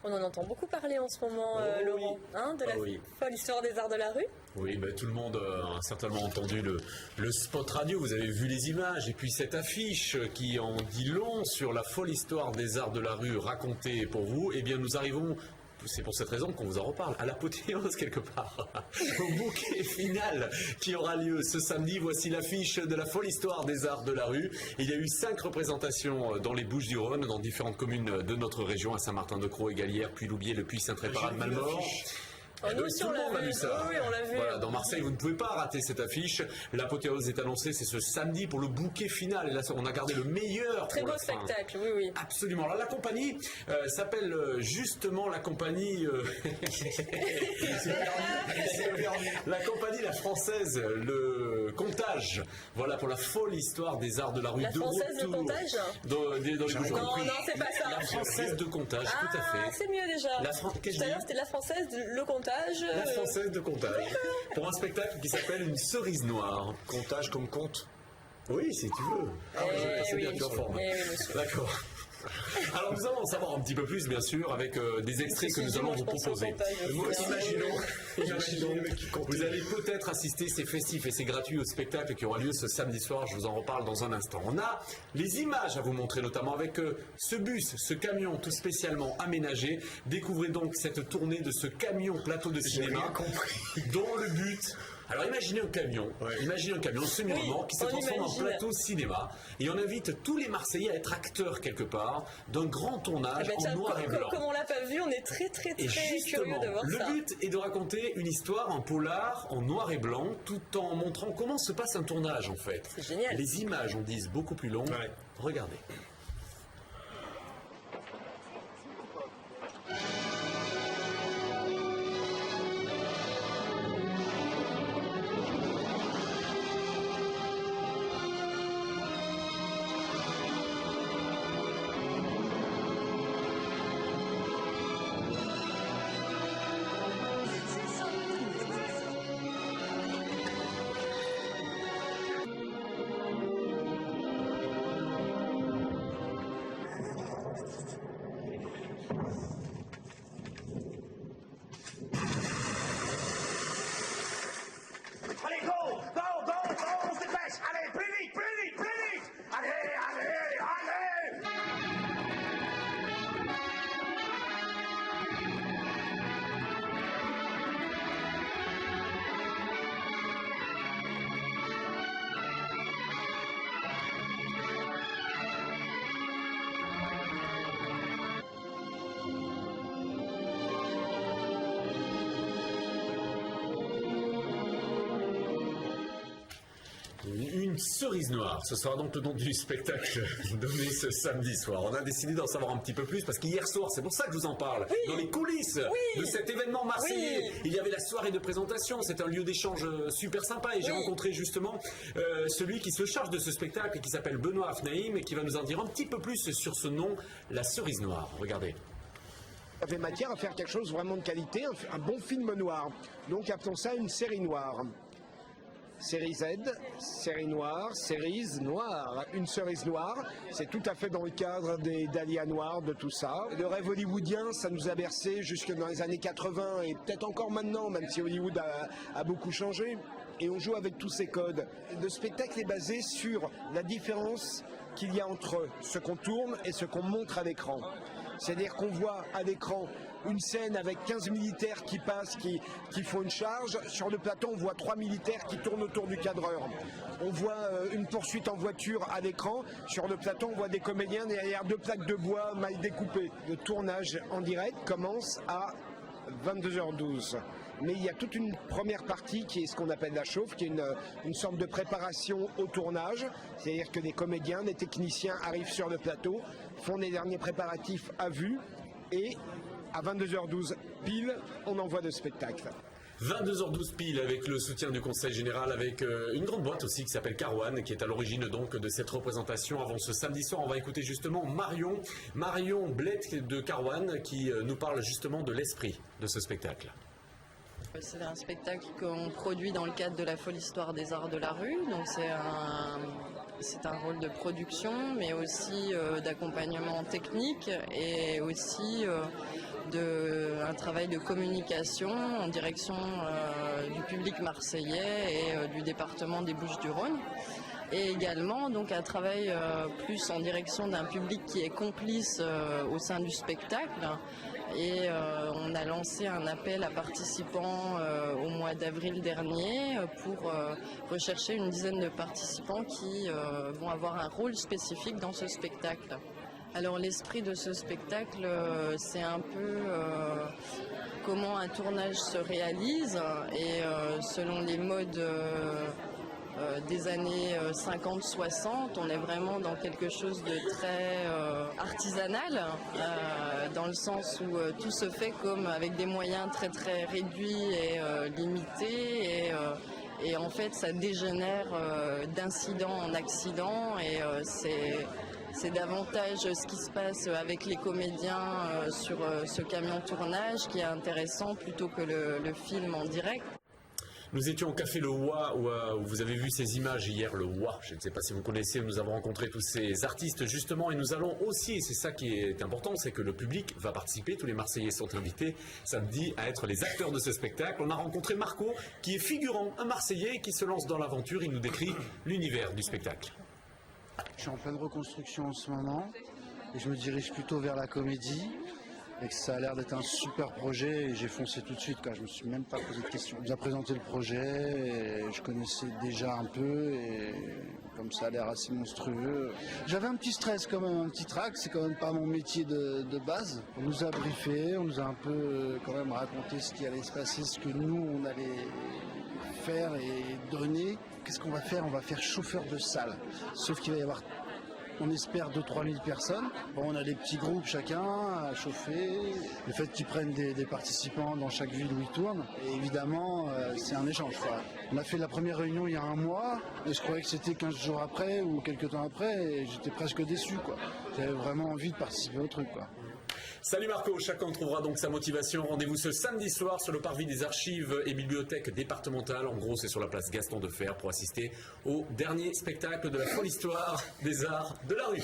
On en entend beaucoup parler en ce moment, Oh, Laurent, hein, de la folle histoire des arts de la rue. Oui, ben, tout le monde a certainement entendu le spot radio, vous avez vu les images, et puis cette affiche qui en dit long sur la folle histoire des arts de la rue racontée pour vous. Eh bien, nous arrivons, c'est pour cette raison qu'on vous en reparle, à l'apothéose quelque part, au bouquet final qui aura lieu ce samedi. Voici l'affiche de la folle histoire des arts de la rue. Il y a eu 5 représentations dans les Bouches-du-Rhône, dans différentes communes de notre région, à Saint-Martin-de-Crau, Égalière, Puy-Loubier, le Puy-Saint-Tréparat, Malmort. Nous aussi, Tout le monde a vu ça. Oui, on l'a vu. Voilà, dans Marseille, vous ne pouvez pas rater cette affiche. L'apothéose est annoncée, c'est ce samedi pour le bouquet final. Et là, on a gardé le meilleur. Très pour beau la fin. spectacle, oui, oui. Absolument. Alors, la compagnie s'appelle justement la compagnie. La compagnie La Française, le Comptage. Voilà pour la folle histoire des arts de la rue. La Française de Comptage dans les Bouches-du-Rhône. Non, c'est pas ça. La Française de Comptage, tout à fait. C'est mieux déjà. Qu'est-ce Tout à l'heure, c'était la Française de le Comptage. La Française de Comptage. Pour un spectacle qui s'appelle Une cerise noire. Comptage comme compte. Oui, si tu veux. Je passais bien, tu es en forme. D'accord. Alors nous allons en savoir un petit peu plus, bien sûr, avec des extraits que nous allons vous proposer. Imaginons, vous allez peut-être assister, c'est festif et c'est gratuit au spectacle qui aura lieu ce samedi soir, je vous en reparle dans un instant. On a les images à vous montrer, notamment avec ce bus, ce camion tout spécialement aménagé. Découvrez donc cette tournée de ce camion plateau de cinéma, dont le but... Alors imaginez un camion semi-roman qui se transforme en plateau cinéma et on invite tous les Marseillais à être acteurs quelque part d'un grand tournage en noir et blanc. Comme on l'a pas vu, on est très curieux de voir ça. Le but est de raconter une histoire, un polar en noir et blanc, tout en montrant comment se passe un tournage en fait. C'est génial. Les images en disent beaucoup plus long. Ouais. Regardez. Une cerise noire, ce sera donc le nom du spectacle donné ce samedi soir. On a décidé d'en savoir un petit peu plus parce qu'hier soir, c'est pour ça que je vous en parle, dans les coulisses de cet événement marseillais, il y avait la soirée de présentation, c'est un lieu d'échange super sympa et j'ai rencontré justement celui qui se charge de ce spectacle qui s'appelle Benoît Afnaïm et qui va nous en dire un petit peu plus sur ce nom, la cerise noire. Regardez. Ça fait matière à faire quelque chose vraiment de qualité, un bon film noir. Donc appelons ça une série noire. Série Z, série noire, cerise noire. Une cerise noire, c'est tout à fait dans le cadre des dahlias noirs, de tout ça. Le rêve hollywoodien, ça nous a bercé jusque dans les années 80 et peut-être encore maintenant, même si Hollywood a beaucoup changé. Et on joue avec tous ces codes. Le spectacle est basé sur la différence qu'il y a entre ce qu'on tourne et ce qu'on montre à l'écran. C'est-à-dire qu'on voit à l'écran une scène avec 15 militaires qui passent, qui font une charge. Sur le plateau, on voit 3 militaires qui tournent autour du cadreur. On voit une poursuite en voiture à l'écran. Sur le plateau, on voit des comédiens derrière 2 plaques de bois mal découpées. Le tournage en direct commence à 22h12. Mais il y a toute une première partie qui est ce qu'on appelle la chauffe, qui est une sorte de préparation au tournage. C'est-à-dire que les comédiens, les techniciens arrivent sur le plateau, font les derniers préparatifs à vue et à 22h12 pile, on envoie le spectacle. 22h12 pile avec le soutien du Conseil Général, avec une grande boîte aussi qui s'appelle Carwan, qui est à l'origine donc de cette représentation. Avant ce samedi soir, on va écouter justement Marion Blett de Carwan qui nous parle justement de l'esprit de ce spectacle. C'est un spectacle qu'on produit dans le cadre de la folle histoire des arts de la rue, donc c'est un rôle de production mais aussi d'accompagnement technique et aussi un travail de communication en direction du public marseillais et du département des Bouches-du-Rhône. Et également donc un travail plus en direction d'un public qui est complice au sein du spectacle. Et on a lancé un appel à participants au mois d'avril dernier pour rechercher une dizaine de participants qui vont avoir un rôle spécifique dans ce spectacle. Alors l'esprit de ce spectacle, c'est un peu comment un tournage se réalise et selon les modes des années 50-60, on est vraiment dans quelque chose de très artisanal, dans le sens où tout se fait comme avec des moyens très très réduits et limités et en fait ça dégénère d'incident en accident et c'est davantage ce qui se passe avec les comédiens sur ce camion tournage qui est intéressant plutôt que le film en direct. Nous étions au Café Le Wa, où vous avez vu ces images hier, le Wa. Je ne sais pas si vous connaissez, nous avons rencontré tous ces artistes justement et nous allons aussi, et c'est ça qui est important, c'est que le public va participer, tous les Marseillais sont invités samedi à être les acteurs de ce spectacle. On a rencontré Marco, qui est figurant, un Marseillais qui se lance dans l'aventure, il nous décrit l'univers du spectacle. Je suis en pleine reconstruction en ce moment et je me dirige plutôt vers la comédie. Et que ça a l'air d'être un super projet et j'ai foncé tout de suite, je me suis même pas posé de questions. On nous a présenté le projet et je connaissais déjà un peu et comme ça a l'air assez monstrueux. J'avais un petit stress quand même, un petit trac, c'est quand même pas mon métier de base. On nous a briefé, on nous a un peu quand même raconté ce qui allait se passer, ce que nous on allait faire et donner. Qu'est-ce qu'on va faire? On va faire chauffeur de salle, sauf qu'il va y avoir... On espère 2-3 000 personnes. Bon, on a des petits groupes chacun à chauffer. Le fait qu'ils prennent des participants dans chaque ville où ils tournent, et évidemment, c'est un échange, quoi. On a fait la première réunion il y a un mois, et je croyais que c'était 15 jours après ou quelques temps après, et j'étais presque déçu, quoi. J'avais vraiment envie de participer au truc, quoi. Salut Marco, chacun trouvera donc sa motivation. Rendez-vous ce samedi soir sur le parvis des archives et bibliothèques départementales. En gros, c'est sur la place Gaston Defferre pour assister au dernier spectacle de la folle histoire des arts de la rue.